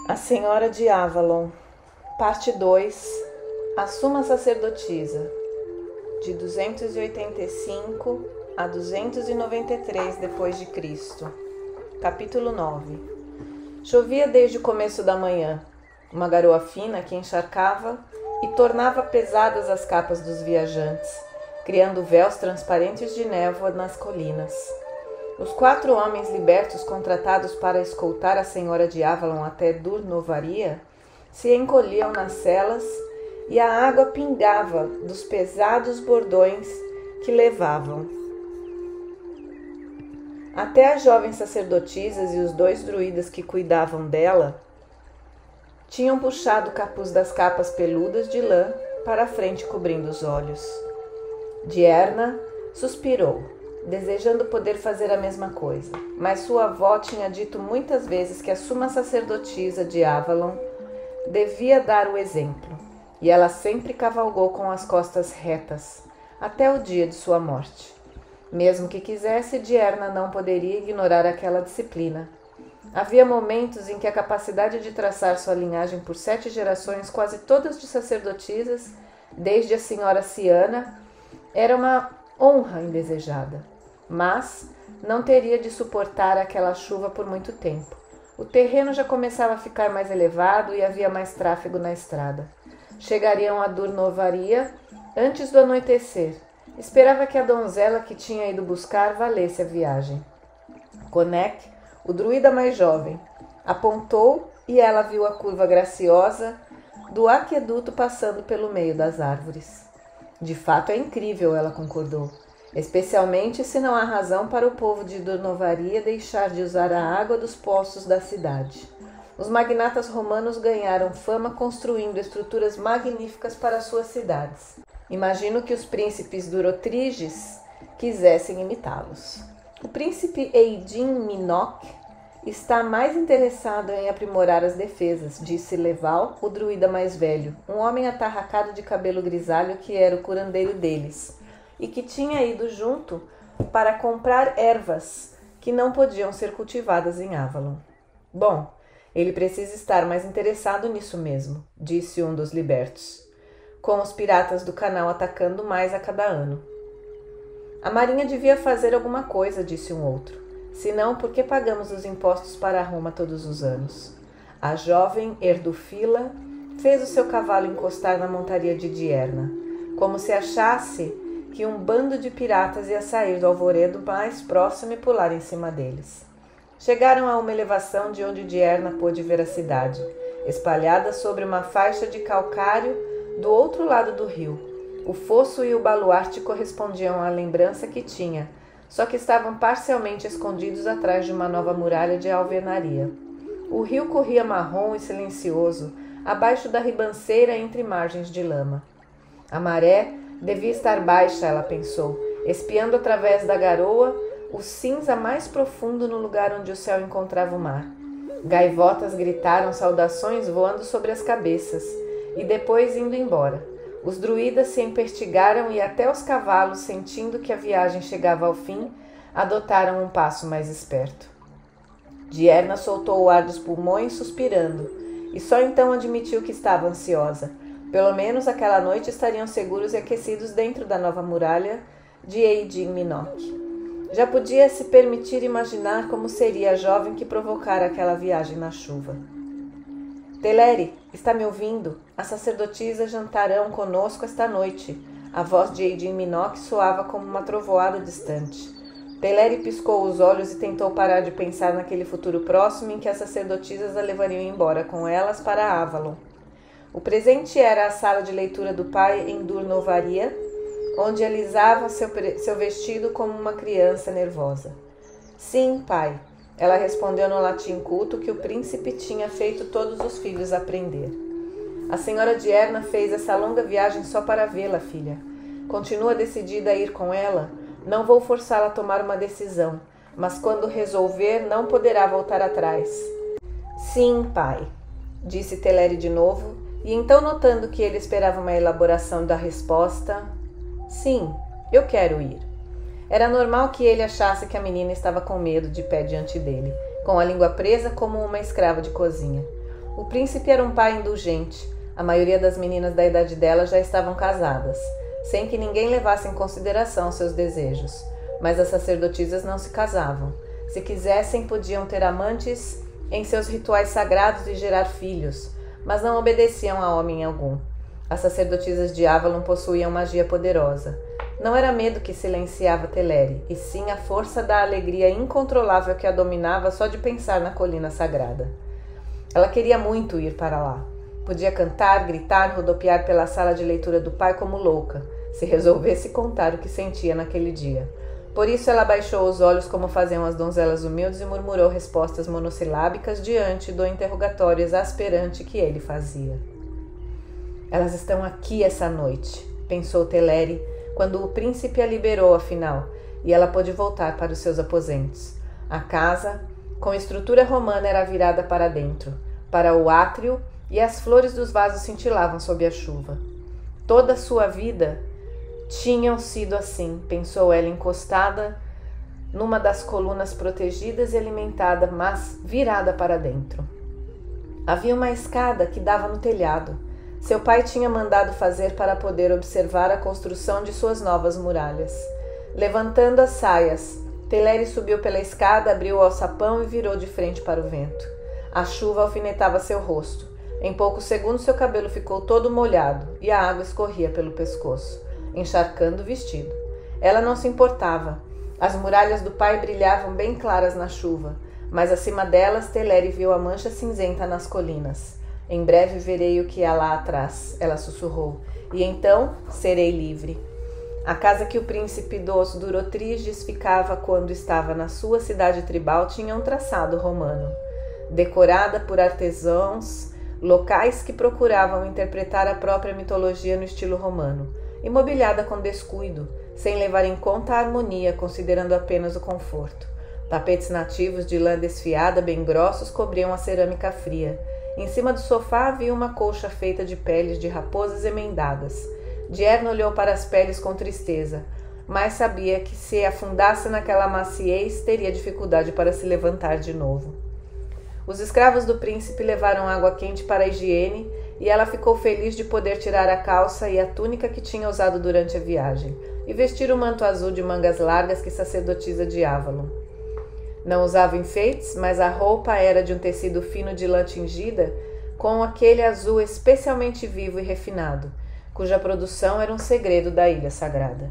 A Senhora de Avalon, parte 2, a Suma Sacerdotisa, de 285 a 293 d.C., capítulo 9. Chovia desde o começo da manhã, uma garoa fina que encharcava e tornava pesadas as capas dos viajantes, criando véus transparentes de névoa nas colinas. Os 4 homens libertos contratados para escoltar a Senhora de Avalon até Dur-Novaria se encolhiam nas celas e a água pingava dos pesados bordões que levavam. Até as jovens sacerdotisas e os 2 druidas que cuidavam dela tinham puxado o capuz das capas peludas de lã para a frente, cobrindo os olhos. Diurna suspirou, desejando poder fazer a mesma coisa, mas sua avó tinha dito muitas vezes que a Suma Sacerdotisa de Avalon devia dar o exemplo, e ela sempre cavalgou com as costas retas, até o dia de sua morte. Mesmo que quisesse, Diurna não poderia ignorar aquela disciplina. Havia momentos em que a capacidade de traçar sua linhagem por 7 gerações, quase todas de sacerdotisas, desde a senhora Ciana, era uma honra indesejada. Mas não teria de suportar aquela chuva por muito tempo. O terreno já começava a ficar mais elevado e havia mais tráfego na estrada. Chegariam a Dur-Novaria antes do anoitecer. Esperava que a donzela que tinha ido buscar valesse a viagem. Konek, o druida mais jovem, apontou e ela viu a curva graciosa do aqueduto passando pelo meio das árvores. De fato é incrível, ela concordou, especialmente se não há razão para o povo de Dur-Novaria deixar de usar a água dos poços da cidade. Os magnatas romanos ganharam fama construindo estruturas magníficas para suas cidades. Imagino que os príncipes Durotriges quisessem imitá-los. O príncipe Eidin Minok está mais interessado em aprimorar as defesas, disse Leval, o druida mais velho, um homem atarracado de cabelo grisalho que era o curandeiro deles, e que tinha ido junto para comprar ervas que não podiam ser cultivadas em Avalon. Bom, ele precisa estar mais interessado nisso mesmo, disse um dos libertos, com os piratas do canal atacando mais a cada ano. A marinha devia fazer alguma coisa, disse um outro. Senão, por que pagamos os impostos para Roma todos os anos? A jovem Erdufila fez o seu cavalo encostar na montaria de Diurna, como se achasse que um bando de piratas ia sair do alvoredo mais próximo e pular em cima deles. Chegaram a uma elevação de onde Diurna pôde ver a cidade, espalhada sobre uma faixa de calcário do outro lado do rio. O fosso e o baluarte correspondiam à lembrança que tinha, só que estavam parcialmente escondidos atrás de uma nova muralha de alvenaria. O rio corria marrom e silencioso, abaixo da ribanceira entre margens de lama. A maré devia estar baixa, ela pensou, espiando através da garoa o cinza mais profundo no lugar onde o céu encontrava o mar. Gaivotas gritaram saudações voando sobre as cabeças, e depois indo embora. Os druidas se empertigaram e até os cavalos, sentindo que a viagem chegava ao fim, adotaram um passo mais esperto. Diurna soltou o ar dos pulmões, suspirando, e só então admitiu que estava ansiosa. Pelo menos aquela noite estariam seguros e aquecidos dentro da nova muralha de Eidin Minok. Já podia se permitir imaginar como seria a jovem que provocara aquela viagem na chuva. Teleri, está me ouvindo? As sacerdotisas jantarão conosco esta noite. A voz de Eidin Minok soava como uma trovoada distante. Teleri piscou os olhos e tentou parar de pensar naquele futuro próximo em que as sacerdotisas a levariam embora com elas para Avalon. O presente era a sala de leitura do pai em Dur-Novaria, onde alisava seu vestido como uma criança nervosa. Sim, pai. Ela respondeu no latim culto que o príncipe tinha feito todos os filhos aprender. A senhora Diurna fez essa longa viagem só para vê-la, filha. Continua decidida a ir com ela? Não vou forçá-la a tomar uma decisão, mas quando resolver, não poderá voltar atrás. Sim, pai, disse Teleri de novo, e então notando que ele esperava uma elaboração da resposta, sim, eu quero ir. Era normal que ele achasse que a menina estava com medo de pé diante dele, com a língua presa como uma escrava de cozinha. O príncipe era um pai indulgente. A maioria das meninas da idade dela já estavam casadas, sem que ninguém levasse em consideração seus desejos. Mas as sacerdotisas não se casavam. Se quisessem, podiam ter amantes em seus rituais sagrados e gerar filhos, mas não obedeciam a homem algum. As sacerdotisas de Avalon possuíam magia poderosa. Não era medo que silenciava Teleri, e sim a força da alegria incontrolável que a dominava só de pensar na colina sagrada. Ela queria muito ir para lá. Podia cantar, gritar, rodopiar pela sala de leitura do pai como louca, se resolvesse contar o que sentia naquele dia. Por isso ela baixou os olhos como faziam as donzelas humildes e murmurou respostas monossilábicas diante do interrogatório exasperante que ele fazia. Elas estão aqui essa noite, pensou Teleri, quando o príncipe a liberou afinal, e ela pôde voltar para os seus aposentos. A casa, com estrutura romana, era virada para dentro, para o átrio, e as flores dos vasos cintilavam sob a chuva. Toda a sua vida tinham sido assim, pensou ela encostada numa das colunas protegidas e alimentada, mas virada para dentro. Havia uma escada que dava no telhado. Seu pai tinha mandado fazer para poder observar a construção de suas novas muralhas. Levantando as saias, Teleri subiu pela escada, abriu o alçapão e virou de frente para o vento. A chuva alfinetava seu rosto. Em poucos segundos seu cabelo ficou todo molhado e a água escorria pelo pescoço, encharcando o vestido. Ela não se importava. As muralhas do pai brilhavam bem claras na chuva, mas acima delas Teleri viu a mancha cinzenta nas colinas. Em breve verei o que há lá atrás, ela sussurrou, e então serei livre. A casa que o príncipe dos Durotriges ficava quando estava na sua cidade tribal tinha um traçado romano, decorada por artesãos locais que procuravam interpretar a própria mitologia no estilo romano, e mobiliada com descuido, sem levar em conta a harmonia, considerando apenas o conforto. Tapetes nativos de lã desfiada, bem grossos, cobriam a cerâmica fria. Em cima do sofá havia uma colcha feita de peles de raposas emendadas. Dierna olhou para as peles com tristeza, mas sabia que se afundasse naquela maciez, teria dificuldade para se levantar de novo. Os escravos do príncipe levaram água quente para a higiene e ela ficou feliz de poder tirar a calça e a túnica que tinha usado durante a viagem e vestir o manto azul de mangas largas que sacerdotisa de Avalon. Não usava enfeites, mas a roupa era de um tecido fino de lã tingida com aquele azul especialmente vivo e refinado, cuja produção era um segredo da ilha sagrada.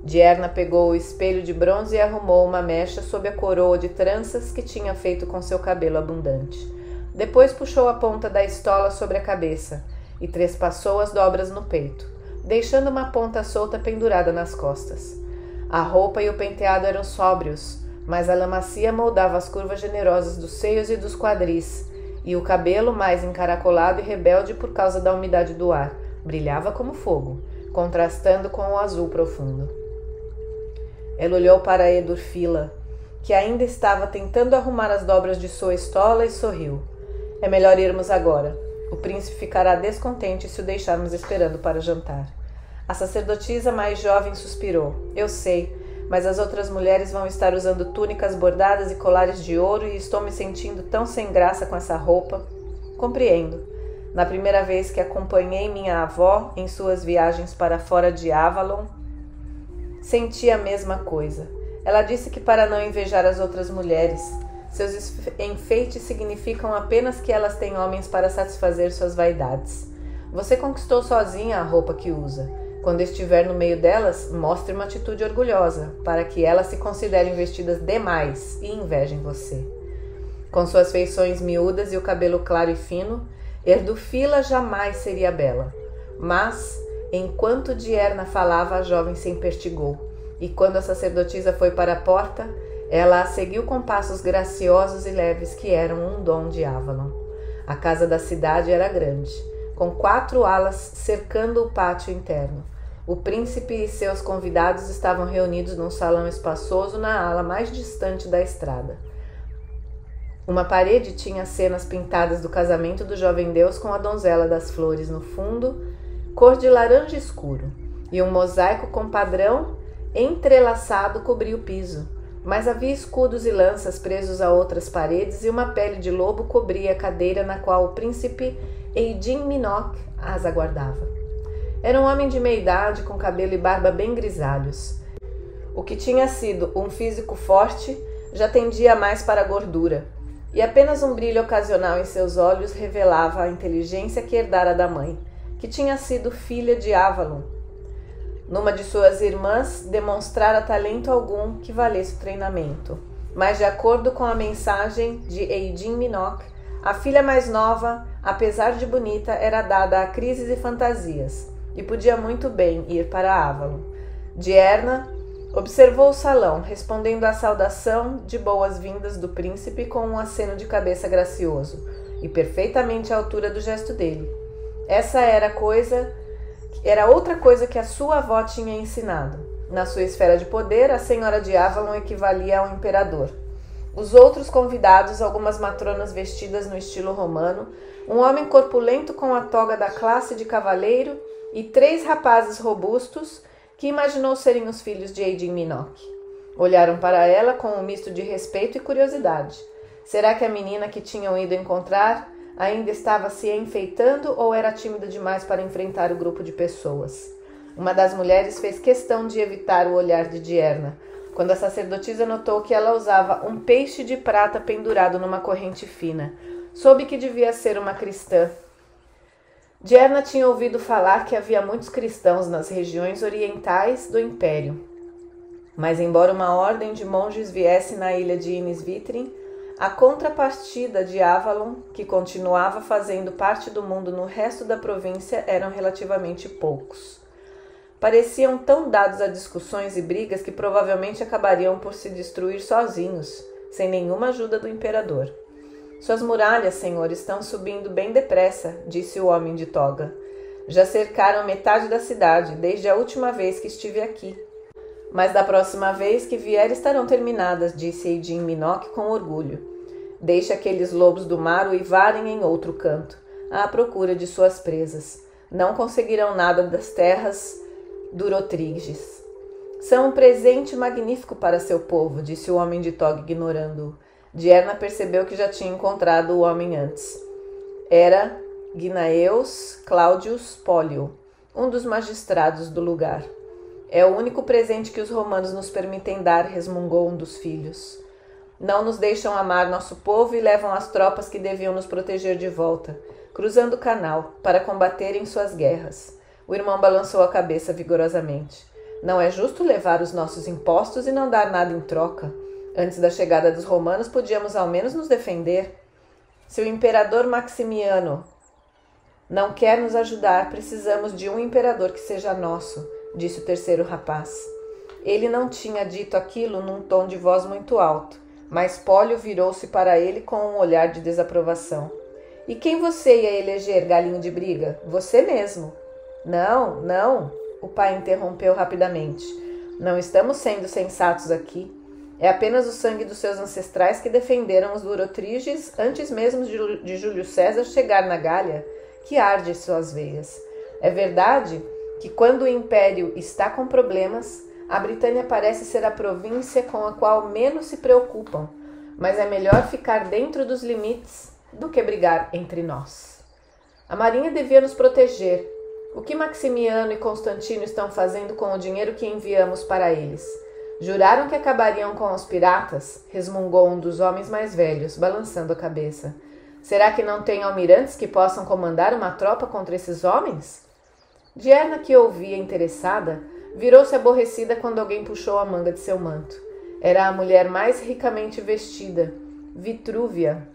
Dierna pegou o espelho de bronze e arrumou uma mecha sob a coroa de tranças que tinha feito com seu cabelo abundante. Depois puxou a ponta da estola sobre a cabeça e trespassou as dobras no peito, deixando uma ponta solta pendurada nas costas. A roupa e o penteado eram sóbrios, mas a lã macia moldava as curvas generosas dos seios e dos quadris, e o cabelo, mais encaracolado e rebelde por causa da umidade do ar, brilhava como fogo, contrastando com o azul profundo. Ela olhou para Edurfila, que ainda estava tentando arrumar as dobras de sua estola, e sorriu. É melhor irmos agora. O príncipe ficará descontente se o deixarmos esperando para jantar. A sacerdotisa mais jovem suspirou. Eu sei, mas as outras mulheres vão estar usando túnicas bordadas e colares de ouro e estou me sentindo tão sem graça com essa roupa. Compreendo. Na primeira vez que acompanhei minha avó em suas viagens para fora de Avalon, senti a mesma coisa. Ela disse que para não invejar as outras mulheres, seus enfeites significam apenas que elas têm homens para satisfazer suas vaidades. Você conquistou sozinha a roupa que usa. Quando estiver no meio delas, mostre uma atitude orgulhosa, para que elas se considerem vestidas demais e invejem você. Com suas feições miúdas e o cabelo claro e fino, Edurfila jamais seria bela. Mas, enquanto Dierna falava, a jovem se empertigou, e quando a sacerdotisa foi para a porta, ela a seguiu com passos graciosos e leves que eram um dom de Avalon. A casa da cidade era grande, com 4 alas cercando o pátio interno. O príncipe e seus convidados estavam reunidos num salão espaçoso na ala mais distante da estrada. Uma parede tinha cenas pintadas do casamento do jovem deus com a donzela das flores no fundo, cor de laranja escuro, e um mosaico com padrão entrelaçado cobria o piso. mas havia escudos e lanças presos a outras paredes e uma pele de lobo cobria a cadeira na qual o príncipe Eidin Minok as aguardava. Era um homem de meia idade, com cabelo e barba bem grisalhos. O que tinha sido um físico forte já tendia mais para a gordura, e apenas um brilho ocasional em seus olhos revelava a inteligência que herdara da mãe, que tinha sido filha de Avalon. Numa de suas irmãs demonstrara talento algum que valesse o treinamento, mas de acordo com a mensagem de Eidin Minok, a filha mais nova, apesar de bonita, era dada a crises e fantasias, e podia muito bem ir para Avalon. Diarna observou o salão, respondendo à saudação de boas-vindas do príncipe com um aceno de cabeça gracioso, e perfeitamente à altura do gesto dele. Essa era outra coisa que a sua avó tinha ensinado. Na sua esfera de poder, a senhora de Avalon equivalia ao imperador. Os outros convidados, algumas matronas vestidas no estilo romano, um homem corpulento com a toga da classe de cavaleiro e 3 rapazes robustos que imaginou serem os filhos de Eidin Minok. Olharam para ela com um misto de respeito e curiosidade. Será que a menina que tinham ido encontrar ainda estava se enfeitando ou era tímida demais para enfrentar o grupo de pessoas? Uma das mulheres fez questão de evitar o olhar de Diarna, quando a sacerdotisa notou que ela usava um peixe de prata pendurado numa corrente fina. Soube que devia ser uma cristã. Diarna tinha ouvido falar que havia muitos cristãos nas regiões orientais do Império. Mas embora uma ordem de monges viesse na ilha de Inisvitrin, a contrapartida de Avalon, que continuava fazendo parte do mundo no resto da província, eram relativamente poucos. Pareciam tão dados a discussões e brigas que provavelmente acabariam por se destruir sozinhos, sem nenhuma ajuda do imperador. Suas muralhas, senhor, estão subindo bem depressa, disse o homem de toga. Já cercaram metade da cidade, desde a última vez que estive aqui. Mas da próxima vez que vier estarão terminadas, disse Eidin Minok com orgulho. Deixe aqueles lobos do mar uivarem em outro canto, à procura de suas presas. Não conseguirão nada das terras Durotriges. São um presente magnífico para seu povo, disse o homem de toga ignorando-o. Diarna percebeu que já tinha encontrado o homem antes. Era Gnaeus Claudius Polio, um dos magistrados do lugar. É o único presente que os romanos nos permitem dar, resmungou um dos filhos. Não nos deixam amar nosso povo e levam as tropas que deviam nos proteger de volta, cruzando o canal, para combaterem suas guerras. O irmão balançou a cabeça vigorosamente. Não é justo levar os nossos impostos e não dar nada em troca. Antes da chegada dos romanos, podíamos ao menos nos defender. Se o imperador Maximiano não quer nos ajudar, precisamos de um imperador que seja nosso, disse o terceiro rapaz. Ele não tinha dito aquilo num tom de voz muito alto, mas Polio virou-se para ele com um olhar de desaprovação. E quem você ia eleger, galinho de briga? Você mesmo. Não, não, o pai interrompeu rapidamente. Não estamos sendo sensatos aqui. É apenas o sangue dos seus ancestrais que defenderam os Durotriges antes mesmo de Júlio César chegar na Gália, que arde em suas veias. É verdade que quando o Império está com problemas, a Britânia parece ser a província com a qual menos se preocupam, mas é melhor ficar dentro dos limites do que brigar entre nós. A Marinha devia nos proteger. O que Maximiano e Constantino estão fazendo com o dinheiro que enviamos para eles? Juraram que acabariam com os piratas? Resmungou um dos homens mais velhos, balançando a cabeça. Será que não tem almirantes que possam comandar uma tropa contra esses homens? Diarna, que ouvia interessada, virou-se aborrecida quando alguém puxou a manga de seu manto. Era a mulher mais ricamente vestida, Vitrúvia,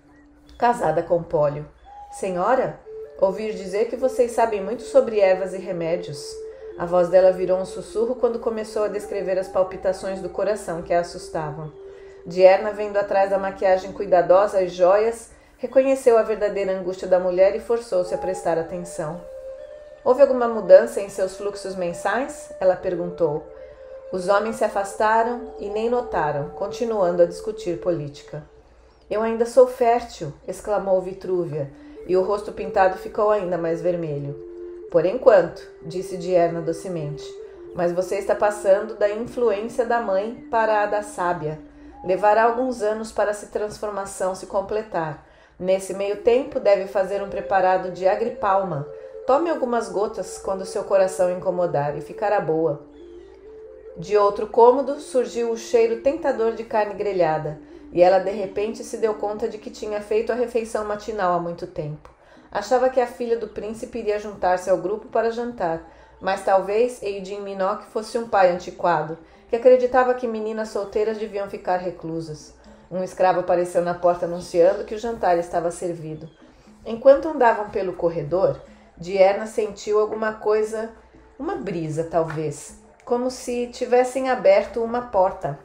casada com Polio. Senhora, ouvi dizer que vocês sabem muito sobre ervas e remédios. A voz dela virou um sussurro quando começou a descrever as palpitações do coração que a assustavam. Diarna, vendo atrás da maquiagem cuidadosa e joias, reconheceu a verdadeira angústia da mulher e forçou-se a prestar atenção. Houve alguma mudança em seus fluxos mensais? Ela perguntou. Os homens se afastaram e nem notaram, continuando a discutir política. Eu ainda sou fértil, exclamou Vitrúvia, e o rosto pintado ficou ainda mais vermelho. Por enquanto, disse Diarna docemente, mas você está passando da influência da mãe para a da sábia. Levará alguns anos para essa transformação se completar. Nesse meio tempo, deve fazer um preparado de agripalma. Tome algumas gotas quando seu coração incomodar e ficará boa. De outro cômodo surgiu o cheiro tentador de carne grelhada, e ela de repente se deu conta de que tinha feito a refeição matinal há muito tempo. Achava que a filha do príncipe iria juntar-se ao grupo para jantar, mas talvez Eidin Minoc fosse um pai antiquado, que acreditava que meninas solteiras deviam ficar reclusas. Um escravo apareceu na porta anunciando que o jantar estava servido. Enquanto andavam pelo corredor, Diana sentiu alguma coisa, uma brisa talvez, como se tivessem aberto uma porta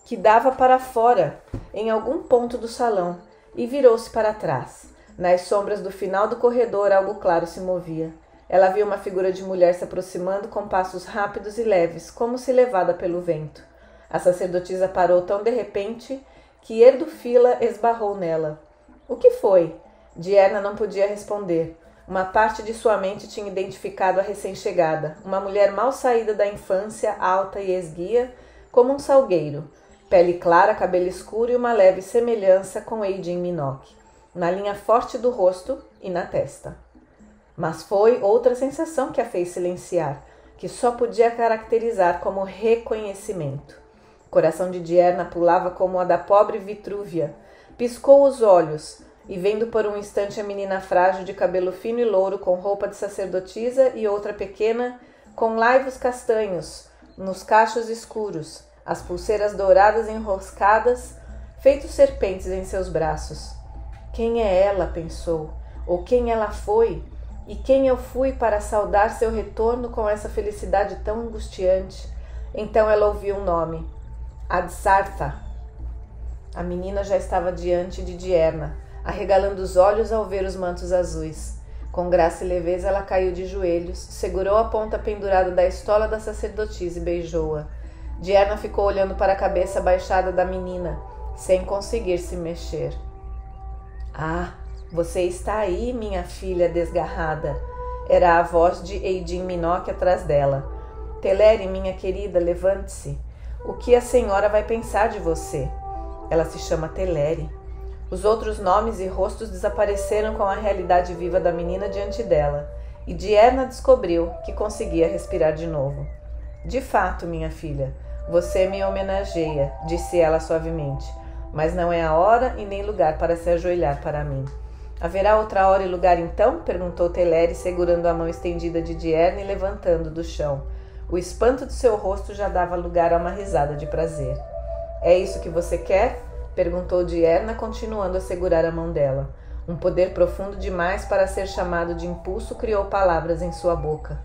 que dava para fora, em algum ponto do salão, e virou-se para trás. Nas sombras do final do corredor, algo claro se movia. Ela viu uma figura de mulher se aproximando com passos rápidos e leves, como se levada pelo vento. A sacerdotisa parou tão de repente que Erdufila esbarrou nela. O que foi? Diana não podia responder. Uma parte de sua mente tinha identificado a recém-chegada, uma mulher mal saída da infância, alta e esguia, como um salgueiro. Pele clara, cabelo escuro e uma leve semelhança com Eidin Minoc, na linha forte do rosto e na testa. Mas foi outra sensação que a fez silenciar, que só podia caracterizar como reconhecimento. O coração de Diana pulava como a da pobre Vitrúvia. Piscou os olhos e, vendo por um instante a menina frágil de cabelo fino e louro com roupa de sacerdotisa e outra pequena com laivos castanhos nos cachos escuros, as pulseiras douradas enroscadas, feitos serpentes em seus braços. Quem é ela? Pensou. Ou quem ela foi? E quem eu fui para saudar seu retorno com essa felicidade tão angustiante? Então ela ouviu um nome. Adsartha. A menina já estava diante de Diana, arregalando os olhos ao ver os mantos azuis. Com graça e leveza ela caiu de joelhos, segurou a ponta pendurada da estola da sacerdotisa e beijou-a. Diana ficou olhando para a cabeça baixada da menina, sem conseguir se mexer. Ah, você está aí, minha filha desgarrada. Era a voz de Eidin Minoc atrás dela. Teleri, minha querida, levante-se. O que a senhora vai pensar de você? Ela se chama Teleri. Os outros nomes e rostos desapareceram com a realidade viva da menina diante dela, e Diana descobriu que conseguia respirar de novo. De fato, minha filha, você me homenageia, disse ela suavemente, mas não é a hora e nem lugar para se ajoelhar para mim. Haverá outra hora e lugar então? Perguntou Teleri, segurando a mão estendida de Diana e levantando do chão. O espanto de seu rosto já dava lugar a uma risada de prazer. É isso que você quer? Perguntou Diana, continuando a segurar a mão dela. Um poder profundo demais para ser chamado de impulso criou palavras em sua boca.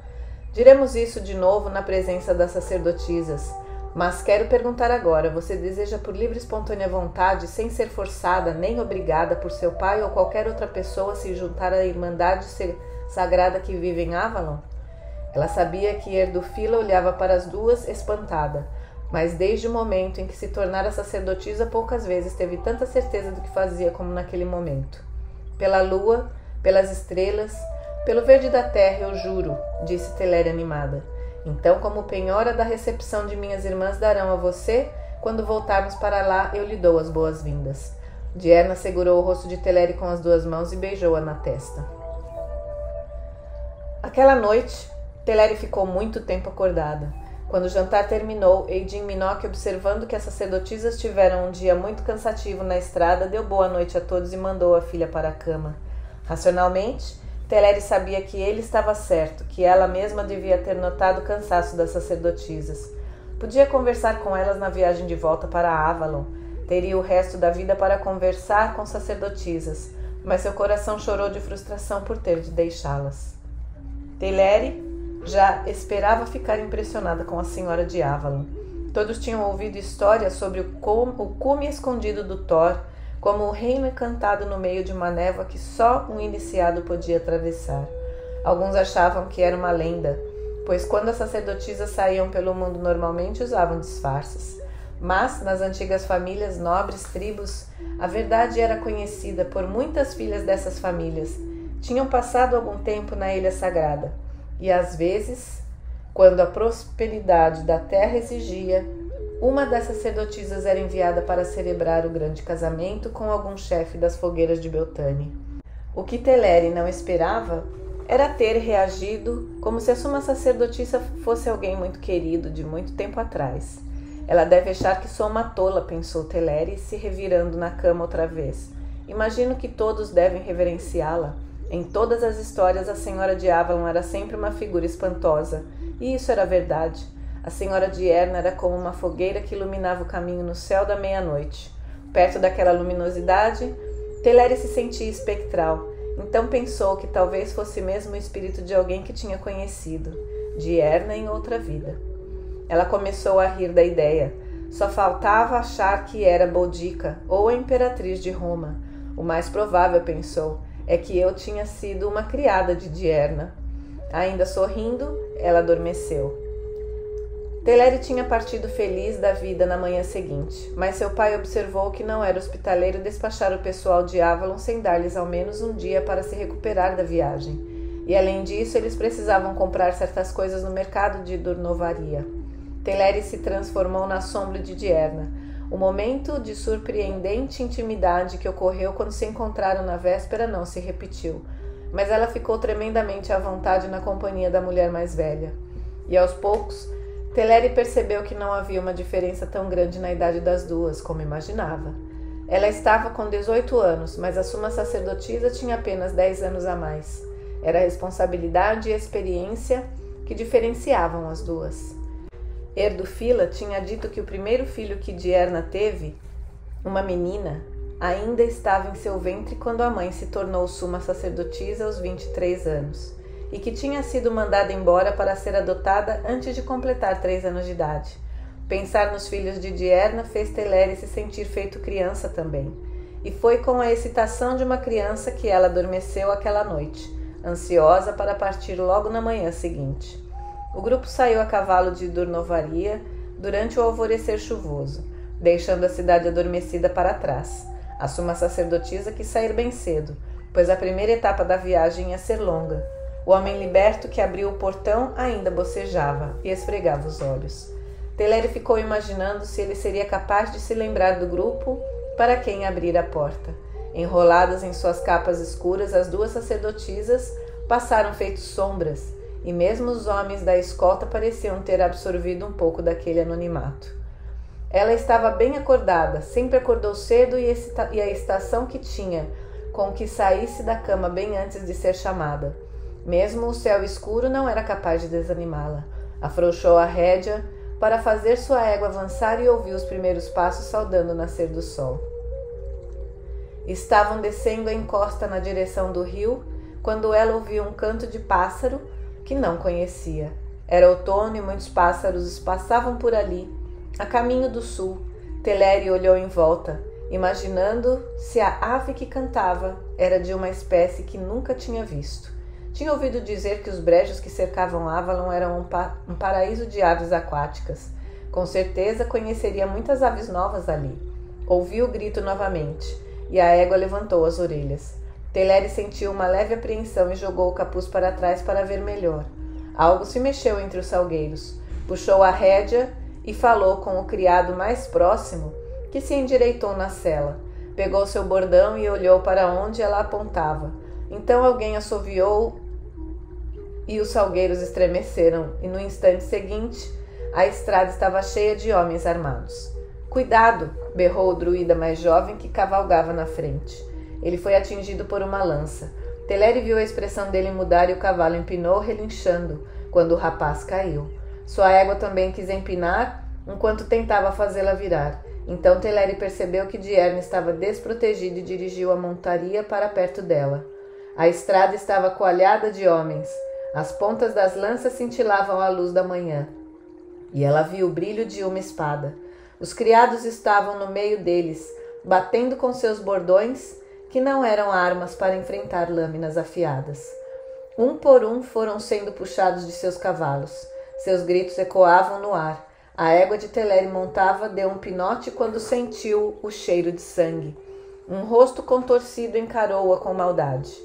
Diremos isso de novo na presença das sacerdotisas. Mas quero perguntar agora, você deseja por livre e espontânea vontade, sem ser forçada nem obrigada por seu pai ou qualquer outra pessoa se juntar à irmandade sagrada que vive em Avalon? Ela sabia que Erdufila olhava para as duas espantada, mas desde o momento em que se tornara sacerdotisa poucas vezes teve tanta certeza do que fazia como naquele momento. Pela lua, pelas estrelas, pelo verde da terra eu juro, disse Teleri animada. Então, como penhora da recepção de minhas irmãs darão a você, quando voltarmos para lá, eu lhe dou as boas-vindas. Diana segurou o rosto de Teleri com as duas mãos e beijou-a na testa. Aquela noite, Teleri ficou muito tempo acordada. Quando o jantar terminou, Eidin Minoc, observando que as sacerdotisas tiveram um dia muito cansativo na estrada, deu boa noite a todos e mandou a filha para a cama. Racionalmente, Teleri sabia que ele estava certo, que ela mesma devia ter notado o cansaço das sacerdotisas. Podia conversar com elas na viagem de volta para Avalon. Teria o resto da vida para conversar com sacerdotisas, mas seu coração chorou de frustração por ter de deixá-las. Teleri já esperava ficar impressionada com a senhora de Avalon. Todos tinham ouvido histórias sobre o cume escondido do Thor, como o reino encantado no meio de uma névoa que só um iniciado podia atravessar. Alguns achavam que era uma lenda, pois quando as sacerdotisas saíam pelo mundo normalmente usavam disfarces. Mas, nas antigas famílias, nobres, tribos, a verdade era conhecida por muitas filhas dessas famílias. Tinham passado algum tempo na Ilha Sagrada, e às vezes, quando a prosperidade da terra exigia, Uma das sacerdotisas era enviada para celebrar o grande casamento com algum chefe das fogueiras de Beltane. O que Teleri não esperava era ter reagido como se a suma sacerdotisa fosse alguém muito querido de muito tempo atrás. Ela deve achar que sou uma tola, pensou Teleri, se revirando na cama outra vez. Imagino que todos devem reverenciá-la. Em todas as histórias, a Senhora de Avalon era sempre uma figura espantosa, e isso era verdade. A Senhora de Erna era como uma fogueira que iluminava o caminho no céu da meia-noite. Perto daquela luminosidade, Teleri se sentia espectral. Então pensou que talvez fosse mesmo o espírito de alguém que tinha conhecido, de Erna em outra vida. Ela começou a rir da ideia. Só faltava achar que era Boudica ou a imperatriz de Roma. O mais provável, pensou, é que eu tinha sido uma criada de Dierna. Ainda sorrindo, ela adormeceu. Teleri tinha partido feliz da vida na manhã seguinte, mas seu pai observou que não era hospitaleiro despachar o pessoal de Avalon sem dar-lhes ao menos um dia para se recuperar da viagem. E além disso, eles precisavam comprar certas coisas no mercado de Durnovaria. Teleri se transformou na sombra de Dierna. O momento de surpreendente intimidade que ocorreu quando se encontraram na véspera não se repetiu, mas ela ficou tremendamente à vontade na companhia da mulher mais velha. E aos poucos, Teleri percebeu que não havia uma diferença tão grande na idade das duas, como imaginava. Ela estava com 18 anos, mas a suma sacerdotisa tinha apenas 10 anos a mais. Era a responsabilidade e a experiência que diferenciavam as duas. Erdufila tinha dito que o primeiro filho que Dierna teve, uma menina, ainda estava em seu ventre quando a mãe se tornou suma sacerdotisa aos 23 anos. E que tinha sido mandada embora para ser adotada antes de completar 3 anos de idade. Pensar nos filhos de Dierna fez Teleri se sentir feito criança também. E foi com a excitação de uma criança que ela adormeceu aquela noite, ansiosa para partir logo na manhã seguinte. O grupo saiu a cavalo de Durnovaria durante o alvorecer chuvoso, deixando a cidade adormecida para trás. A suma sacerdotisa quis sair bem cedo, pois a primeira etapa da viagem ia ser longa. O homem liberto que abriu o portão ainda bocejava e esfregava os olhos. Teleri ficou imaginando se ele seria capaz de se lembrar do grupo para quem abrir a porta. Enroladas em suas capas escuras, as duas sacerdotisas passaram feitos sombras, e mesmo os homens da escolta pareciam ter absorvido um pouco daquele anonimato. Ela estava bem acordada, sempre acordou cedo e a excitação que tinha com que saísse da cama bem antes de ser chamada. Mesmo o céu escuro não era capaz de desanimá-la. Afrouxou a rédea para fazer sua égua avançar e ouviu os primeiros passos saudando o nascer do sol. Estavam descendo a encosta na direção do rio, quando ela ouviu um canto de pássaro que não conhecia. Era outono e muitos pássaros passavam por ali, a caminho do sul. Teleri olhou em volta, imaginando se a ave que cantava era de uma espécie que nunca tinha visto. Tinha ouvido dizer que os brejos que cercavam Avalon eram um paraíso de aves aquáticas. Com certeza conheceria muitas aves novas ali. Ouviu o grito novamente, e a égua levantou as orelhas. Teleri sentiu uma leve apreensão e jogou o capuz para trás para ver melhor. Algo se mexeu entre os salgueiros. Puxou a rédea e falou com o criado mais próximo, que se endireitou na sela. Pegou seu bordão e olhou para onde ela apontava. Então alguém assoviou e os salgueiros estremeceram, e no instante seguinte, a estrada estava cheia de homens armados. "Cuidado!" berrou o druida mais jovem que cavalgava na frente. Ele foi atingido por uma lança. Teleri viu a expressão dele mudar e o cavalo empinou, relinchando, quando o rapaz caiu. Sua égua também quis empinar, enquanto tentava fazê-la virar. Então Teleri percebeu que Dierna estava desprotegida e dirigiu a montaria para perto dela. A estrada estava coalhada de homens. As pontas das lanças cintilavam à luz da manhã, e ela viu o brilho de uma espada. Os criados estavam no meio deles, batendo com seus bordões, que não eram armas para enfrentar lâminas afiadas. Um por um foram sendo puxados de seus cavalos. Seus gritos ecoavam no ar. A égua de Teleri montava deu um pinote quando sentiu o cheiro de sangue. Um rosto contorcido encarou-a com maldade,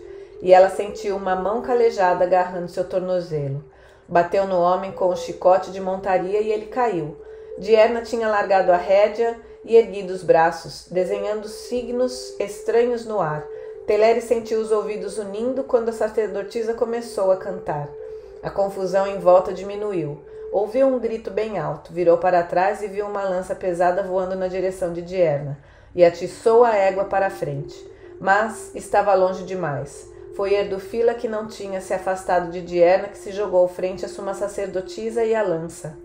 e ela sentiu uma mão calejada agarrando seu tornozelo. Bateu no homem com o chicote de montaria e ele caiu. Dierna tinha largado a rédea e erguido os braços, desenhando signos estranhos no ar. Teleri sentiu os ouvidos unindo quando a sacerdotisa começou a cantar. A confusão em volta diminuiu. Ouviu um grito bem alto, virou para trás e viu uma lança pesada voando na direção de Dierna, e atiçou a égua para a frente. Mas estava longe demais. Foi Erdufila que não tinha se afastado de Dierna que se jogou frente à suma sacerdotisa e à lança.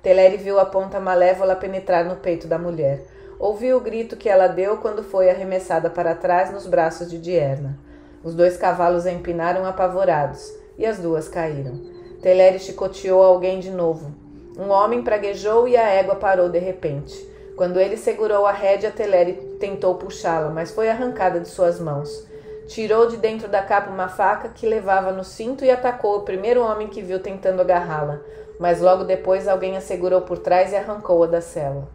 Teleri viu a ponta malévola penetrar no peito da mulher. Ouviu o grito que ela deu quando foi arremessada para trás nos braços de Dierna. Os 2 cavalos a empinaram apavorados, e as 2 caíram. Teleri chicoteou alguém de novo. Um homem praguejou e a égua parou de repente. Quando ele segurou a rédea, Teleri tentou puxá-la, mas foi arrancada de suas mãos. Tirou de dentro da capa uma faca que levava no cinto e atacou o primeiro homem que viu tentando agarrá-la, mas logo depois alguém a segurou por trás e arrancou-a da cela.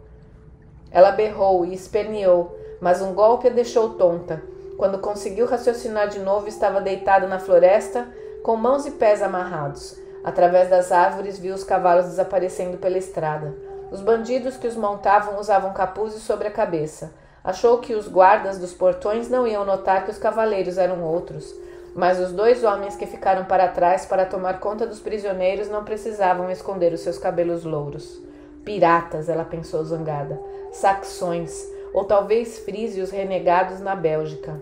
Ela berrou e esperneou, mas um golpe a deixou tonta. Quando conseguiu raciocinar de novo, estava deitada na floresta, com mãos e pés amarrados. Através das árvores viu os cavalos desaparecendo pela estrada. Os bandidos que os montavam usavam capuzes sobre a cabeça. Achou que os guardas dos portões não iam notar que os cavaleiros eram outros, mas os 2 homens que ficaram para trás para tomar conta dos prisioneiros não precisavam esconder os seus cabelos louros. Piratas, ela pensou zangada. Saxões, ou talvez frísios renegados na Bélgica.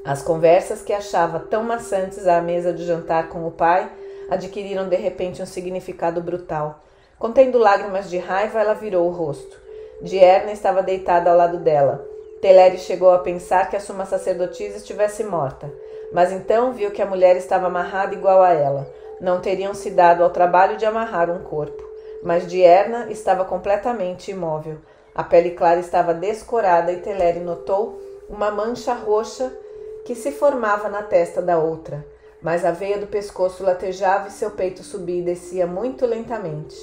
As conversas que achava tão maçantes à mesa de jantar com o pai adquiriram de repente um significado brutal. Contendo lágrimas de raiva, ela virou o rosto. Dierna estava deitada ao lado dela. Teleri chegou a pensar que a suma sacerdotisa estivesse morta, mas então viu que a mulher estava amarrada igual a ela. Não teriam se dado ao trabalho de amarrar um corpo. Mas Dierna estava completamente imóvel. A pele clara estava descorada e Teleri notou uma mancha roxa que se formava na testa da outra. Mas a veia do pescoço latejava e seu peito subia e descia muito lentamente.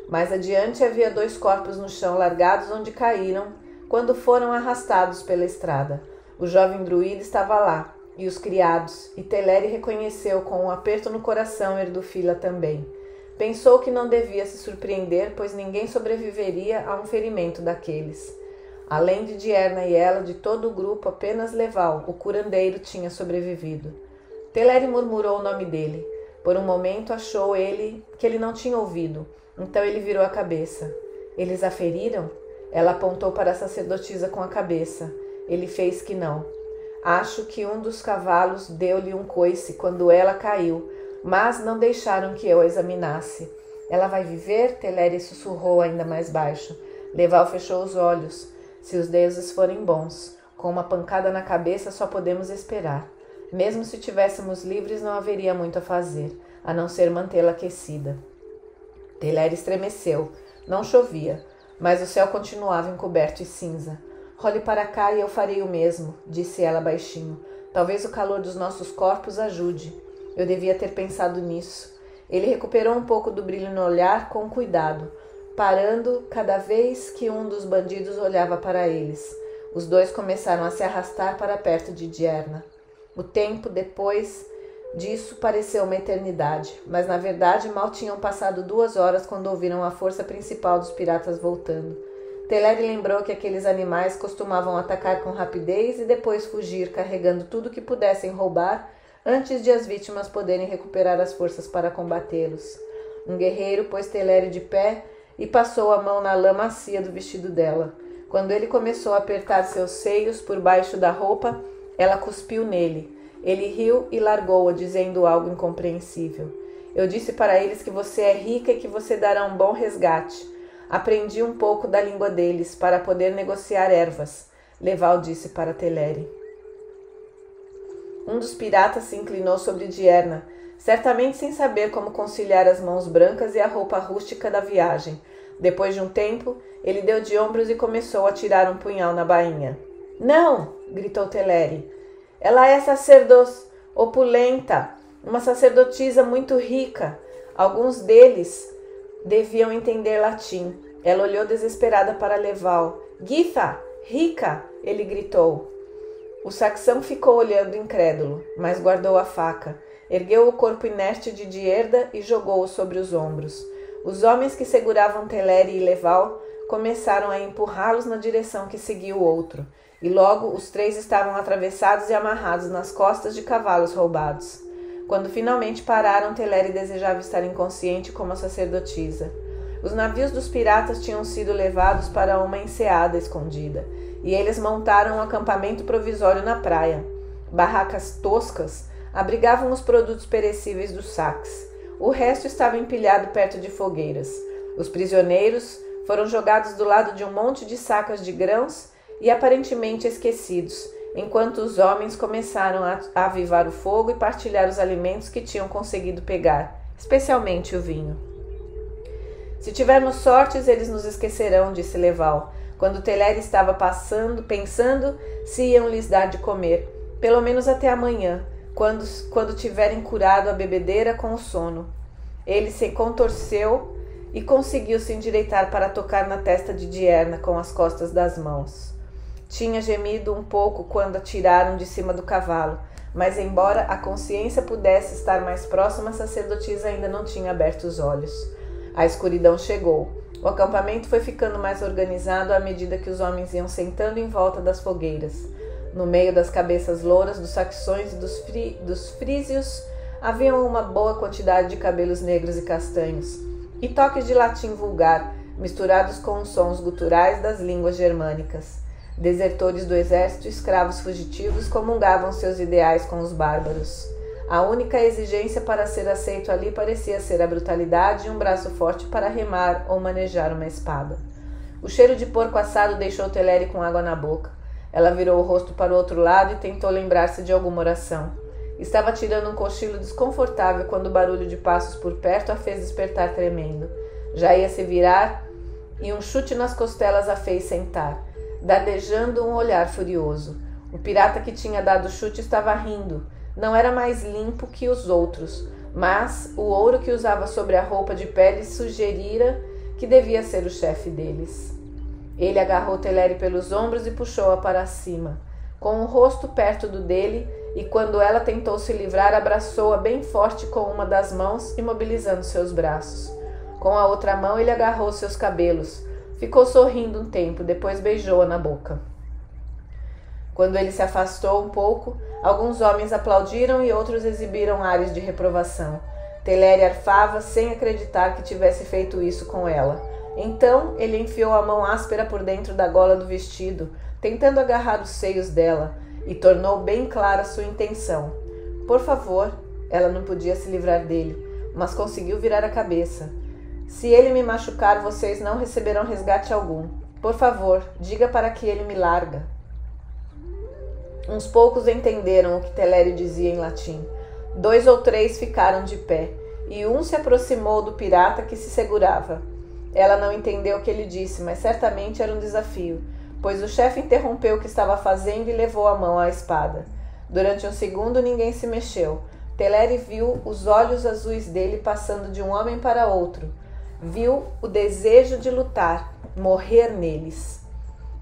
Mais adiante havia 2 corpos no chão largados onde caíram quando foram arrastados pela estrada. O jovem druida estava lá, e os criados, e Teleri reconheceu com um aperto no coração Erdufila também. Pensou que não devia se surpreender, pois ninguém sobreviveria a um ferimento daqueles. Além de Dierna e ela, de todo o grupo, apenas Leval, o curandeiro, tinha sobrevivido. Teleri murmurou o nome dele. Por um momento achou que ele não tinha ouvido. Então ele virou a cabeça. Eles a feriram? Ela apontou para a sacerdotisa com a cabeça. Ele fez que não. Acho que um dos cavalos deu-lhe um coice quando ela caiu, mas não deixaram que eu a examinasse. Ela vai viver? Teleri sussurrou ainda mais baixo. Leval fechou os olhos. Se os deuses forem bons, com uma pancada na cabeça só podemos esperar. Mesmo se tivéssemos livres, não haveria muito a fazer, a não ser mantê-la aquecida. Teleri estremeceu. Não chovia, mas o céu continuava encoberto e cinza. Role para cá e eu farei o mesmo, disse ela baixinho. Talvez o calor dos nossos corpos ajude. Eu devia ter pensado nisso. Ele recuperou um pouco do brilho no olhar com cuidado, parando cada vez que um dos bandidos olhava para eles. Os 2 começaram a se arrastar para perto de Dierna. O tempo depois disso pareceu uma eternidade, mas na verdade mal tinham passado 2 horas quando ouviram a força principal dos piratas voltando. Teleri lembrou que aqueles animais costumavam atacar com rapidez e depois fugir, carregando tudo que pudessem roubar antes de as vítimas poderem recuperar as forças para combatê-los. Um guerreiro pôs Teleri de pé e passou a mão na lã macia do vestido dela. Quando ele começou a apertar seus seios por baixo da roupa, ela cuspiu nele. Ele riu e largou-a, dizendo algo incompreensível. Eu disse para eles que você é rica e que você dará um bom resgate. Aprendi um pouco da língua deles para poder negociar ervas, Leval disse para Teleri. Um dos piratas se inclinou sobre Dierna, certamente sem saber como conciliar as mãos brancas e a roupa rústica da viagem. Depois de um tempo, ele deu de ombros e começou a tirar um punhal na bainha. — Não! — gritou Teleri. — Ela é opulenta, uma sacerdotisa muito rica. Alguns deles deviam entender latim. Ela olhou desesperada para Leval. — Githa! Rica! — ele gritou. O saxão ficou olhando incrédulo, mas guardou a faca. Ergueu o corpo inerte de Dierda e jogou-o sobre os ombros. Os homens que seguravam Teleri e Leval começaram a empurrá-los na direção que seguia o outro, e logo os três estavam atravessados e amarrados nas costas de cavalos roubados. Quando finalmente pararam, Teleri desejava estar inconsciente como a sacerdotisa. Os navios dos piratas tinham sido levados para uma enseada escondida, e eles montaram um acampamento provisório na praia. Barracas toscas abrigavam os produtos perecíveis dos saques. O resto estava empilhado perto de fogueiras. Os prisioneiros foram jogados do lado de um monte de sacas de grãos e aparentemente esquecidos, enquanto os homens começaram a avivar o fogo e partilhar os alimentos que tinham conseguido pegar, especialmente o vinho. Se tivermos sortes, eles nos esquecerão, disse Leval, quando Teleri estava pensando se iam lhes dar de comer, pelo menos até amanhã, quando tiverem curado a bebedeira com o sono. Ele se contorceu e conseguiu se endireitar para tocar na testa de Dierna com as costas das mãos. Tinha gemido um pouco quando a tiraram de cima do cavalo, mas embora a consciência pudesse estar mais próxima, a sacerdotisa ainda não tinha aberto os olhos. A escuridão chegou. O acampamento foi ficando mais organizado à medida que os homens iam sentando em volta das fogueiras. No meio das cabeças louras dos saxões e dos frísios havia uma boa quantidade de cabelos negros e castanhos, e toques de latim vulgar, misturados com os sons guturais das línguas germânicas. Desertores do exército e escravos fugitivos comungavam seus ideais com os bárbaros. A única exigência para ser aceito ali parecia ser a brutalidade e um braço forte para remar ou manejar uma espada. O cheiro de porco assado deixou Teleri com água na boca. Ela virou o rosto para o outro lado e tentou lembrar-se de alguma oração. Estava tirando um cochilo desconfortável quando o barulho de passos por perto a fez despertar tremendo. Já ia se virar e um chute nas costelas a fez sentar, dardejando um olhar furioso. O pirata que tinha dado o chute estava rindo. Não era mais limpo que os outros, mas o ouro que usava sobre a roupa de pele sugerira que devia ser o chefe deles. Ele agarrou Teleri pelos ombros e puxou-a para cima, com o rosto perto do dele, e quando ela tentou se livrar, abraçou-a bem forte com uma das mãos, imobilizando seus braços. Com a outra mão, ele agarrou seus cabelos. Ficou sorrindo um tempo, depois beijou-a na boca. Quando ele se afastou um pouco, alguns homens aplaudiram e outros exibiram ares de reprovação. Teleri arfava sem acreditar que tivesse feito isso com ela. Então ele enfiou a mão áspera por dentro da gola do vestido, tentando agarrar os seios dela, e tornou bem clara sua intenção. Por favor, ela não podia se livrar dele, mas conseguiu virar a cabeça. Se ele me machucar, vocês não receberão resgate algum. Por favor, diga para que ele me larga. Uns poucos entenderam o que Teleri dizia em latim. 2 ou 3 ficaram de pé, e um se aproximou do pirata que se segurava. Ela não entendeu o que ele disse, mas certamente era um desafio, pois o chefe interrompeu o que estava fazendo e levou a mão à espada. Durante um segundo ninguém se mexeu. Teleri viu os olhos azuis dele passando de um homem para outro. Viu o desejo de lutar, morrer neles.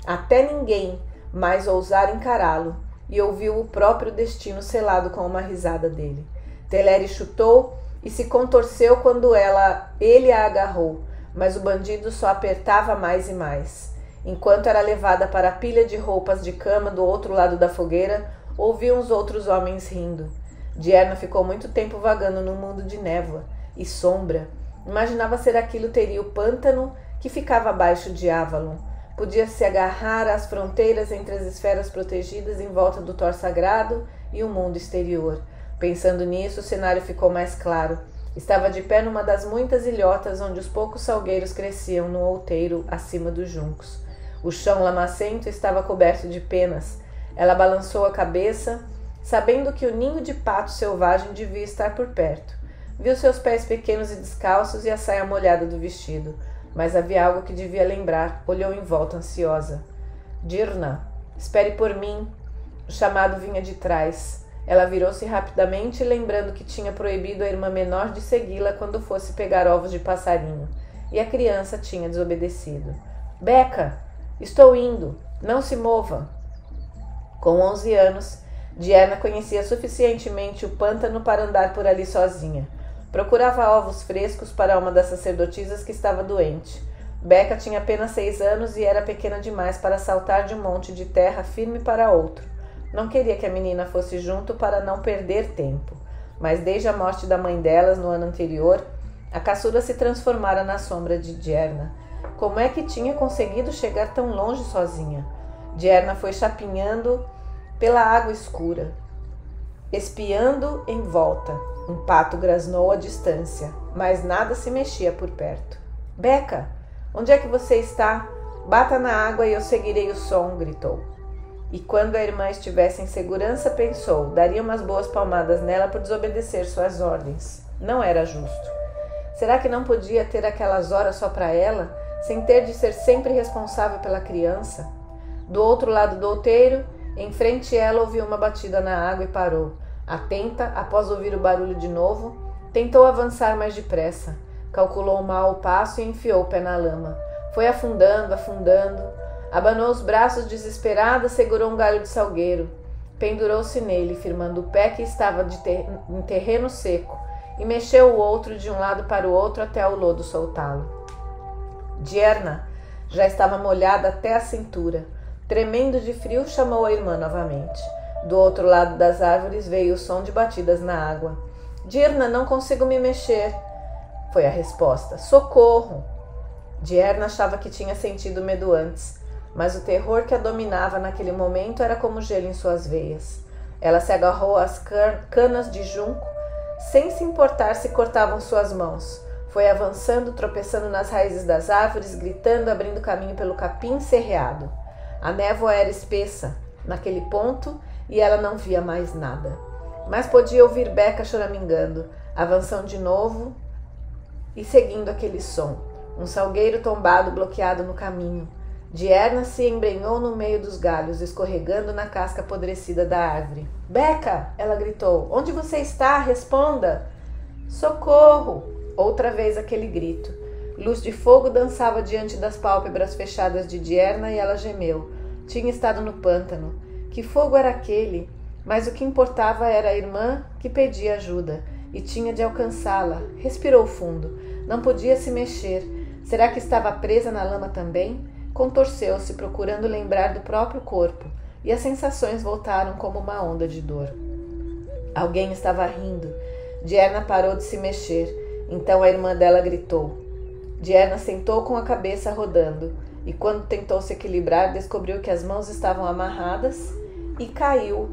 Até ninguém mais ousar encará-lo, e ouviu o próprio destino selado com uma risada dele. Teleri chutou e se contorceu quando ele a agarrou, mas o bandido só apertava mais e mais. Enquanto era levada para a pilha de roupas de cama do outro lado da fogueira, ouviu uns outros homens rindo. Dierna ficou muito tempo vagando num mundo de névoa e sombra. Imaginava ser aquilo teria o pântano que ficava abaixo de Avalon. Podia se agarrar às fronteiras entre as esferas protegidas em volta do Thor sagrado e o mundo exterior. Pensando nisso, o cenário ficou mais claro. Estava de pé numa das muitas ilhotas onde os poucos salgueiros cresciam no outeiro acima dos juncos. O chão lamacento estava coberto de penas. Ela balançou a cabeça, sabendo que o ninho de pato selvagem devia estar por perto. Viu seus pés pequenos e descalços e a saia molhada do vestido. Mas havia algo que devia lembrar. Olhou em volta, ansiosa. Dirna, espere por mim. O chamado vinha de trás. Ela virou-se rapidamente, lembrando que tinha proibido a irmã menor de segui-la quando fosse pegar ovos de passarinho. E a criança tinha desobedecido. Beca, estou indo. Não se mova. Com 11 anos, Diana conhecia suficientemente o pântano para andar por ali sozinha. Procurava ovos frescos para uma das sacerdotisas que estava doente. Becca tinha apenas 6 anos e era pequena demais para saltar de um monte de terra firme para outro. Não queria que a menina fosse junto para não perder tempo. Mas desde a morte da mãe delas no ano anterior, a caçula se transformara na sombra de Dierna. Como é que tinha conseguido chegar tão longe sozinha? Dierna foi chapinhando pela água escura, espiando em volta. Um pato grasnou à distância, mas nada se mexia por perto. Becca, onde é que você está? Bata na água e eu seguirei o som, gritou. E quando a irmã estivesse em segurança, pensou, daria umas boas palmadas nela por desobedecer suas ordens. Não era justo. Será que não podia ter aquelas horas só para ela, sem ter de ser sempre responsável pela criança? Do outro lado do outeiro, em frente ela ouviu uma batida na água e parou. Atenta, após ouvir o barulho de novo, tentou avançar mais depressa. Calculou mal o passo e enfiou o pé na lama. Foi afundando, afundando. Abanou os braços desesperada, segurou um galho de salgueiro. Pendurou-se nele, firmando o pé que estava em terreno seco, e mexeu o outro de um lado para o outro até o lodo soltá-lo. Dierna já estava molhada até a cintura. Tremendo de frio, chamou a irmã novamente. Do outro lado das árvores veio o som de batidas na água. Dierna, não consigo me mexer, foi a resposta. Socorro! Dierna achava que tinha sentido medo antes, mas o terror que a dominava naquele momento era como gelo em suas veias. Ela se agarrou às canas de junco, sem se importar se cortavam suas mãos. Foi avançando, tropeçando nas raízes das árvores, gritando, abrindo caminho pelo capim serreado. A névoa era espessa naquele ponto e ela não via mais nada. Mas podia ouvir Becca choramingando, avançando de novo e seguindo aquele som. Um salgueiro tombado bloqueado no caminho. Dierna se embrenhou no meio dos galhos, escorregando na casca apodrecida da árvore. Becca! Ela gritou. Onde você está? Responda! Socorro! Outra vez aquele grito. Luz de fogo dançava diante das pálpebras fechadas de Dierna e ela gemeu. Tinha estado no pântano. Que fogo era aquele? Mas o que importava era a irmã que pedia ajuda e tinha de alcançá-la. Respirou fundo. Não podia se mexer. Será que estava presa na lama também? Contorceu-se, procurando lembrar do próprio corpo, e as sensações voltaram como uma onda de dor. Alguém estava rindo. Dierna parou de se mexer. Então a irmã dela gritou. Dierna sentou com a cabeça rodando, e quando tentou se equilibrar, descobriu que as mãos estavam amarradas e caiu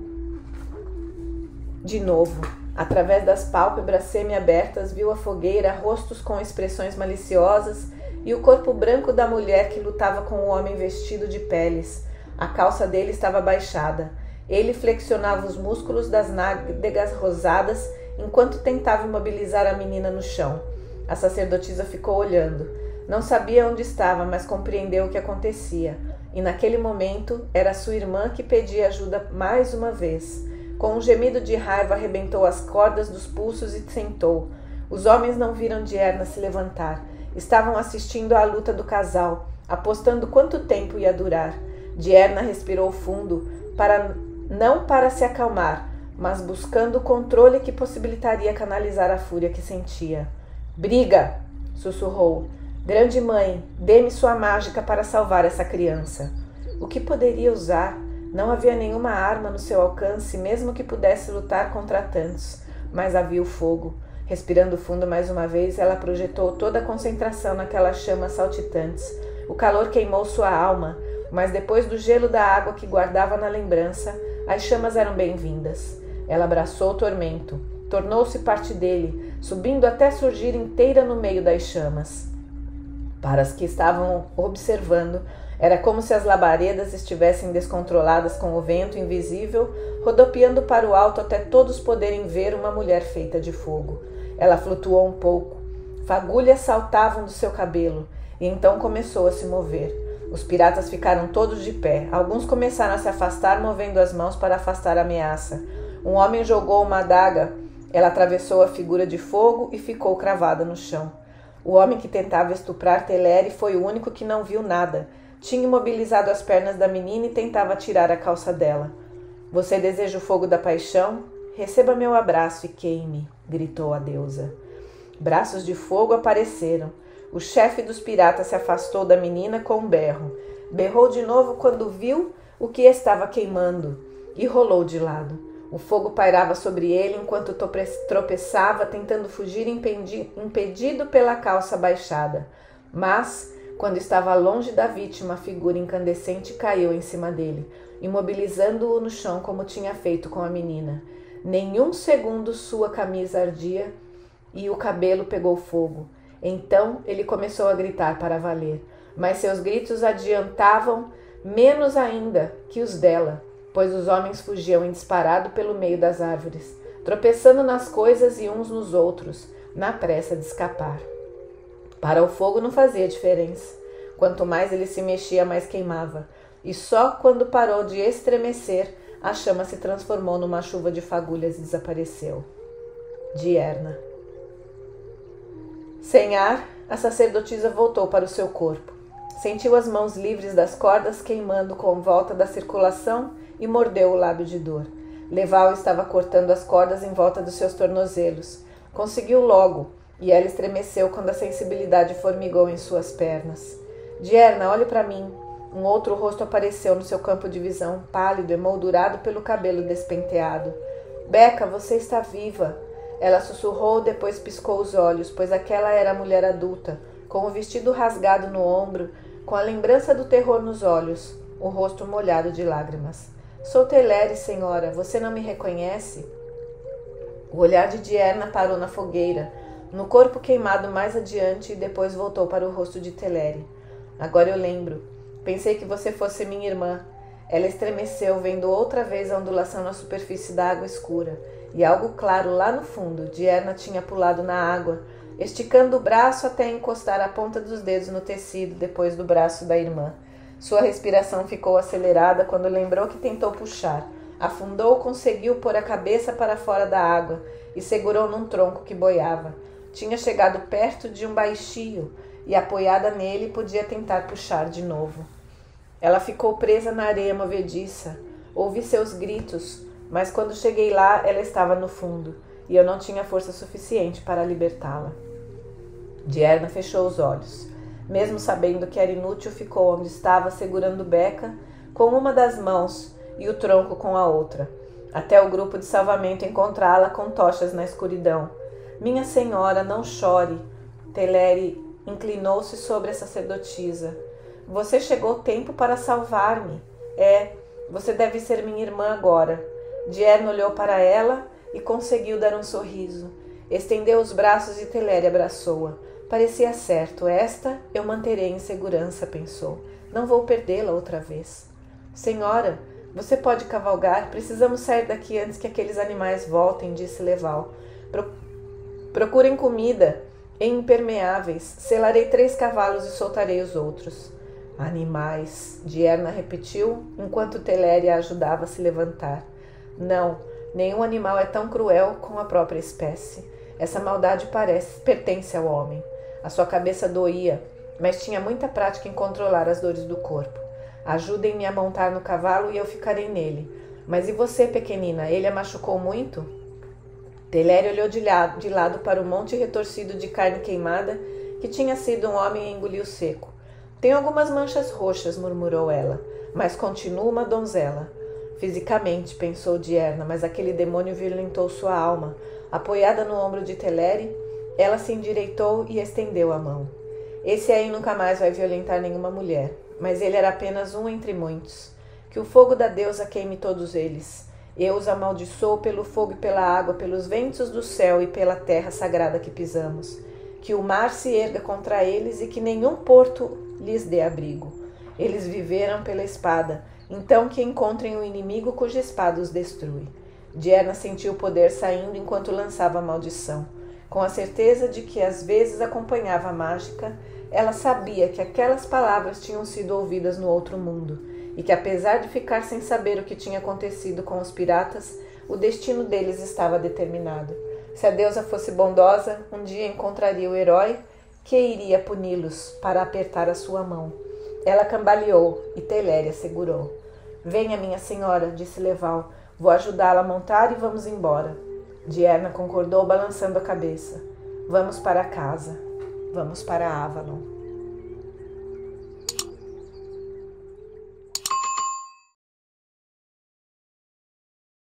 de novo. Através das pálpebras semi-abertas, viu a fogueira, rostos com expressões maliciosas e o corpo branco da mulher que lutava com o homem vestido de peles. A calça dele estava baixada. Ele flexionava os músculos das nádegas rosadas enquanto tentava imobilizar a menina no chão. A sacerdotisa ficou olhando. Não sabia onde estava, mas compreendeu o que acontecia. E naquele momento era sua irmã que pedia ajuda mais uma vez. Com um gemido de raiva, arrebentou as cordas dos pulsos e sentou. Os homens não viram Dierna se levantar. Estavam assistindo à luta do casal, apostando quanto tempo ia durar. Dierna respirou fundo, não para se acalmar, mas buscando o controle que possibilitaria canalizar a fúria que sentia. Briga! Sussurrou. Grande mãe, dê-me sua mágica para salvar essa criança. O que poderia usar? Não havia nenhuma arma no seu alcance, mesmo que pudesse lutar contra tantos. Mas havia o fogo. Respirando fundo mais uma vez, ela projetou toda a concentração naquelas chamas saltitantes. O calor queimou sua alma, mas depois do gelo da água que guardava na lembrança, as chamas eram bem-vindas. Ela abraçou o tormento. Tornou-se parte dele, subindo até surgir inteira no meio das chamas. Para as que estavam observando, era como se as labaredas estivessem descontroladas com o vento invisível, rodopiando para o alto até todos poderem ver uma mulher feita de fogo. Ela flutuou um pouco. Fagulhas saltavam do seu cabelo, e então começou a se mover. Os piratas ficaram todos de pé. Alguns começaram a se afastar, movendo as mãos para afastar a ameaça. Um homem jogou uma adaga. Ela atravessou a figura de fogo e ficou cravada no chão. O homem que tentava estuprar Teleri foi o único que não viu nada. Tinha imobilizado as pernas da menina e tentava tirar a calça dela. Você deseja o fogo da paixão? Receba meu abraço e queime, gritou a deusa. Braços de fogo apareceram. O chefe dos piratas se afastou da menina com um berro. Berrou de novo quando viu o que estava queimando e rolou de lado. O fogo pairava sobre ele enquanto tropeçava, tentando fugir impedido pela calça baixada. Mas, quando estava longe da vítima, a figura incandescente caiu em cima dele, imobilizando-o no chão como tinha feito com a menina. Nenhum segundo sua camisa ardia e o cabelo pegou fogo. Então ele começou a gritar para valer, mas seus gritos adiantavam menos ainda que os dela, pois os homens fugiam em disparado pelo meio das árvores, tropeçando nas coisas e uns nos outros, na pressa de escapar. Para o fogo não fazia diferença. Quanto mais ele se mexia, mais queimava, e só quando parou de estremecer, a chama se transformou numa chuva de fagulhas e desapareceu. Diurna. Sem ar, a sacerdotisa voltou para o seu corpo. Sentiu as mãos livres das cordas queimando com volta da circulação e mordeu o lábio de dor. Leval estava cortando as cordas em volta dos seus tornozelos. Conseguiu logo, e ela estremeceu quando a sensibilidade formigou em suas pernas. Diurna, olhe para mim. Um outro rosto apareceu no seu campo de visão, pálido, emoldurado pelo cabelo despenteado. Becca, você está viva. Ela sussurrou, depois piscou os olhos, pois aquela era a mulher adulta, com o vestido rasgado no ombro, com a lembrança do terror nos olhos, o rosto molhado de lágrimas. Sou Teleri, senhora, você não me reconhece? O olhar de Diurna parou na fogueira, no corpo queimado mais adiante e depois voltou para o rosto de Teleri. Agora eu lembro. Pensei que você fosse minha irmã. Ela estremeceu, vendo outra vez a ondulação na superfície da água escura. E algo claro lá no fundo. Diurna tinha pulado na água, esticando o braço até encostar a ponta dos dedos no tecido depois do braço da irmã. Sua respiração ficou acelerada quando lembrou que tentou puxar. Afundou, conseguiu pôr a cabeça para fora da água e segurou num tronco que boiava. Tinha chegado perto de um baixio e, apoiada nele, podia tentar puxar de novo. Ela ficou presa na areia movediça. Ouvi seus gritos, mas quando cheguei lá, ela estava no fundo e eu não tinha força suficiente para libertá-la. Diurna fechou os olhos. Mesmo sabendo que era inútil, ficou onde estava, segurando Becca com uma das mãos e o tronco com a outra, até o grupo de salvamento encontrá-la com tochas na escuridão. Minha senhora, não chore. Teleri inclinou-se sobre a sacerdotisa. Você chegou tempo para salvar-me. Você deve ser minha irmã agora. Diurna olhou para ela e conseguiu dar um sorriso. Estendeu os braços e Teleri abraçou-a. Parecia certo. Esta eu manterei em segurança, pensou. Não vou perdê-la outra vez. Senhora, você pode cavalgar? Precisamos sair daqui antes que aqueles animais voltem, disse Leval. Procurem comida em impermeáveis. Selarei 3 cavalos e soltarei os outros. Animais, Diurna repetiu, enquanto Teleri a ajudava a se levantar. Não, nenhum animal é tão cruel com a própria espécie. Essa maldade pertence ao homem. A sua cabeça doía, mas tinha muita prática em controlar as dores do corpo. Ajudem-me a montar no cavalo e eu ficarei nele. Mas e você, pequenina? Ele a machucou muito? Teleri olhou de lado para o monte retorcido de carne queimada que tinha sido um homem e engoliu seco. Tem algumas manchas roxas, murmurou ela, mas continua uma donzela. Fisicamente, pensou Diurna, mas aquele demônio violentou sua alma. Apoiada no ombro de Teleri, ela se endireitou e estendeu a mão. Esse aí nunca mais vai violentar nenhuma mulher, mas ele era apenas um entre muitos. Que o fogo da deusa queime todos eles. Eu os amaldiçoo pelo fogo e pela água, pelos ventos do céu e pela terra sagrada que pisamos. Que o mar se erga contra eles e que nenhum porto lhes dê abrigo. Eles viveram pela espada, então que encontrem o inimigo cuja espada os destrui. Diurna sentiu o poder saindo enquanto lançava a maldição. Com a certeza de que às vezes acompanhava a mágica, ela sabia que aquelas palavras tinham sido ouvidas no outro mundo e que, apesar de ficar sem saber o que tinha acontecido com os piratas, o destino deles estava determinado. Se a deusa fosse bondosa, um dia encontraria o herói que iria puni-los para apertar a sua mão. Ela cambaleou e Teleri a segurou. Venha, minha senhora, disse Leval. Vou ajudá-la a montar e vamos embora. Diurna concordou, balançando a cabeça. Vamos para casa, vamos para Avalon.